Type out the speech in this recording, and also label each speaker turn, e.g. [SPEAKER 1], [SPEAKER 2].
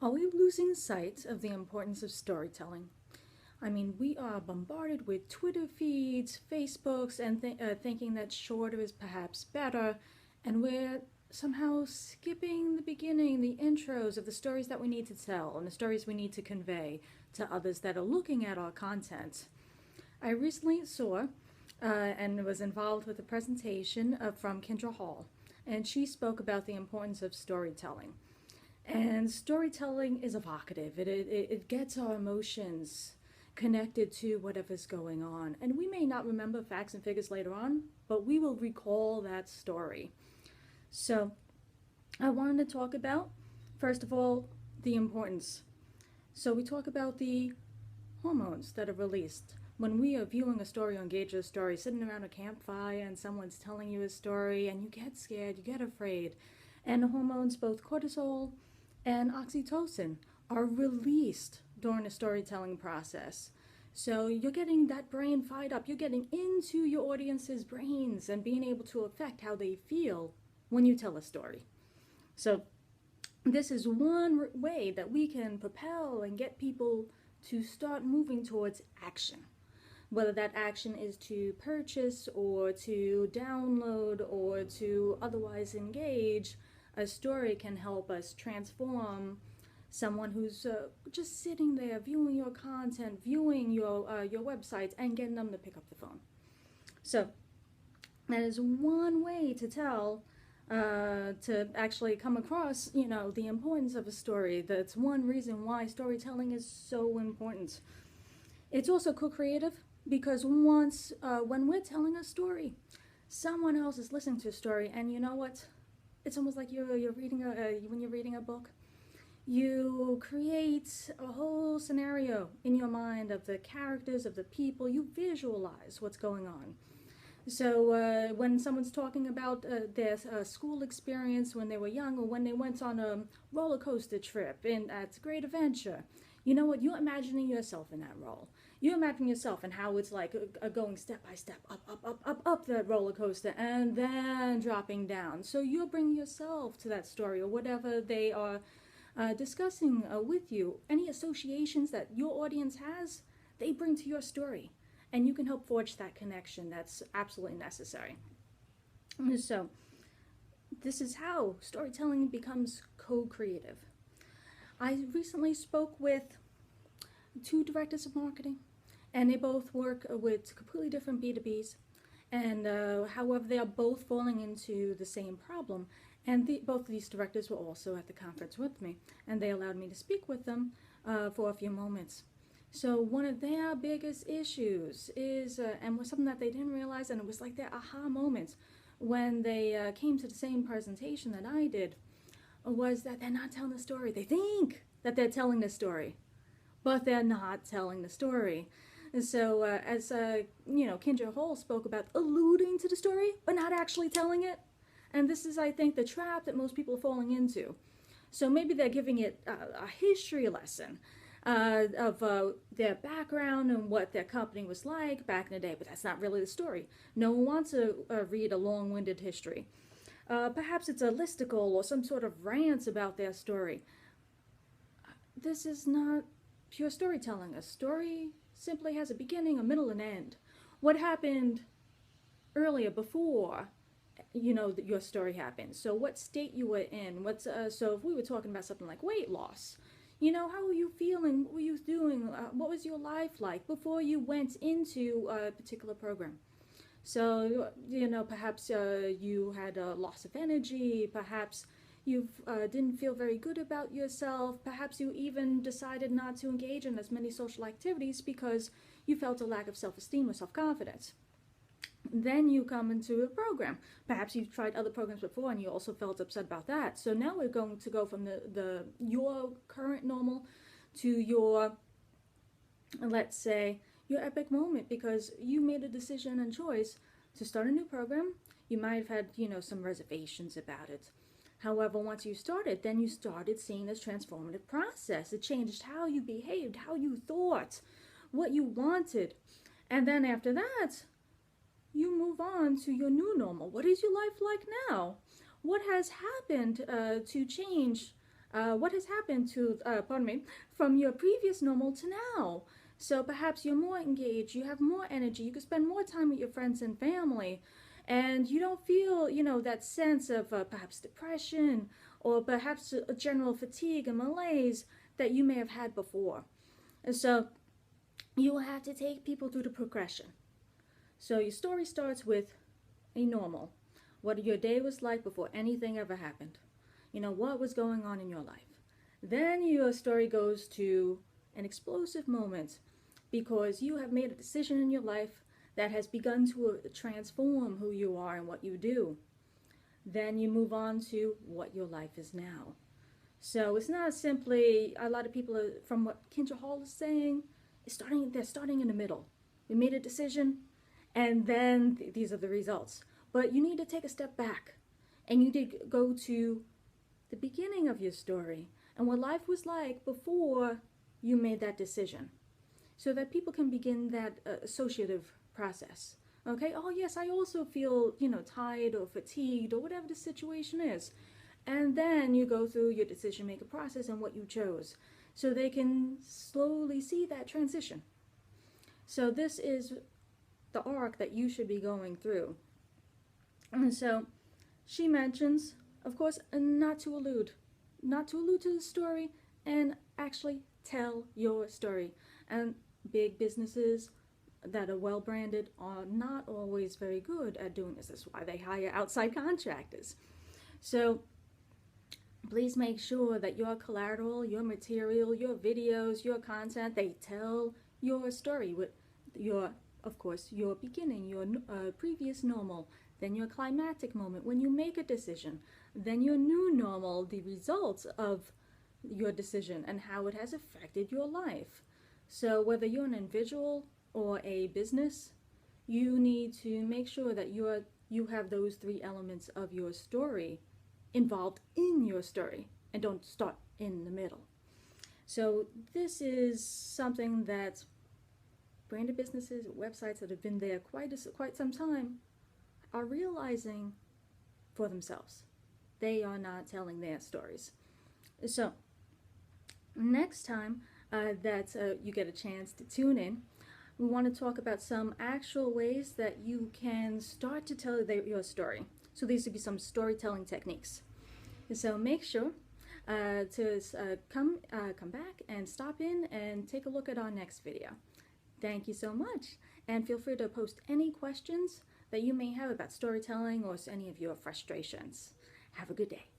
[SPEAKER 1] Are we losing sight of the importance of storytelling? I mean, we are bombarded with Twitter feeds, Facebooks, and thinking that shorter is perhaps better, and we're somehow skipping the beginning, the intros of the stories that we need to tell and the stories we need to convey to others that are looking at our content. I recently saw and was involved with a presentation from Kindra Hall, and she spoke about the importance of storytelling. And storytelling is evocative. It gets our emotions connected to whatever's going on. And we may not remember facts and figures later on, but we will recall that story. So I wanted to talk about, first of all, the importance. So we talk about the hormones that are released. When we are viewing a story or engage in a story, sitting around a campfire and someone's telling you a story and you get scared, you get afraid, and the hormones, both cortisol and oxytocin, are released during the storytelling process. So you're getting that brain fired up. You're getting into your audience's brains and being able to affect how they feel when you tell a story. So this is one way that we can propel and get people to start moving towards action. Whether that action is to purchase or to download or to otherwise engage, a story can help us transform someone who's just sitting there viewing your content, viewing your websites, and getting them to pick up the phone. So that is one way to tell, to actually come across, the importance of a story. That's one reason why storytelling is so important. It's also co-creative because when we're telling a story, someone else is listening to a story, and you know what? It's almost like you're reading when you're reading a book. You create a whole scenario in your mind of the characters, of the people. You visualize what's going on. So when someone's talking about their school experience when they were young, or when they went on a roller coaster trip at Great Adventure, you know what? You're imagining yourself in that role. You imagine yourself and how it's like going step by step, up that roller coaster, and then dropping down. So you're bringing yourself to that story, or whatever they are discussing with you. Any associations that your audience has, they bring to your story. And you can help forge that connection. That's absolutely necessary. So this is how storytelling becomes co-creative. I recently spoke with two directors of marketing, and they both work with completely different B2Bs, and however, they are both falling into the same problem. And both of these directors were also at the conference with me, and they allowed me to speak with them for a few moments. So one of their biggest issues is, and was something that they didn't realize, and it was like their aha moment when they came to the same presentation that I did, was that they're not telling the story. They think that they're telling the story, but they're not telling the story. And so as Kindra Hall spoke about alluding to the story, but not actually telling it. And this is, I think, the trap that most people are falling into. So maybe they're giving it a history lesson of their background and what their company was like back in the day, but that's not really the story. No one wants to read a long-winded history. Perhaps it's a listicle or some sort of rant about their story. This is not pure storytelling. A story simply has a beginning, a middle, and end. What happened earlier, before your story happened? So what state you were in? So if we were talking about something like weight loss, how were you feeling? What were you doing? What was your life like before you went into a particular program? So, perhaps you had a loss of energy. Perhaps you didn't feel very good about yourself. Perhaps you even decided not to engage in as many social activities because you felt a lack of self-esteem or self-confidence. Then you come into a program. Perhaps you've tried other programs before and you also felt upset about that. So now we're going to go from your current normal to your, let's say, your epic moment, because you made a decision and choice to start a new program. You might have had, some reservations about it. However, once you started, then you started seeing this transformative process. It changed how you behaved, how you thought, what you wanted. And then after that, you move on to your new normal. What is your life like now? What has happened to change what has happened to, pardon me, from your previous normal to now. So perhaps you're more engaged, you have more energy, you can spend more time with your friends and family, and you don't feel, that sense of perhaps depression or perhaps a general fatigue and malaise that you may have had before. And so you will have to take people through the progression. So your story starts with a normal, what your day was like before anything ever happened. What was going on in your life. Then your story goes to an explosive moment because you have made a decision in your life that has begun to transform who you are and what you do. Then you move on to what your life is now. So it's not simply, a lot of people, from what Kindra Hall is saying, they're starting in the middle. We made a decision, and then these are the results. But you need to take a step back, and you need to go to the beginning of your story and what life was like before you made that decision, so that people can begin that associative process. Okay, oh yes, I also feel, tired or fatigued or whatever the situation is. And then you go through your decision-making process and what you chose, so they can slowly see that transition. So this is the arc that you should be going through. And so she mentions, of course, not to allude to the story, and actually tell your story. And big businesses that are well branded are not always very good at doing this. That's why they hire outside contractors. So please make sure that your collateral, your material, your videos, your content, they tell your story with your, of course, your beginning, your previous normal, then your climactic moment when you make a decision, then your new normal, the results of your decision and how it has affected your life. So whether you're an individual or a business, you need to make sure that you have those three elements of your story involved in your story and don't start in the middle. So this is something that branded businesses, websites that have been there quite some time are realizing for themselves. They are not telling their stories. So next time that you get a chance to tune in, we want to talk about some actual ways that you can start to tell your story. So these would be some storytelling techniques. So make sure to come back and stop in and take a look at our next video. Thank you so much, and feel free to post any questions that you may have about storytelling or any of your frustrations. Have a good day.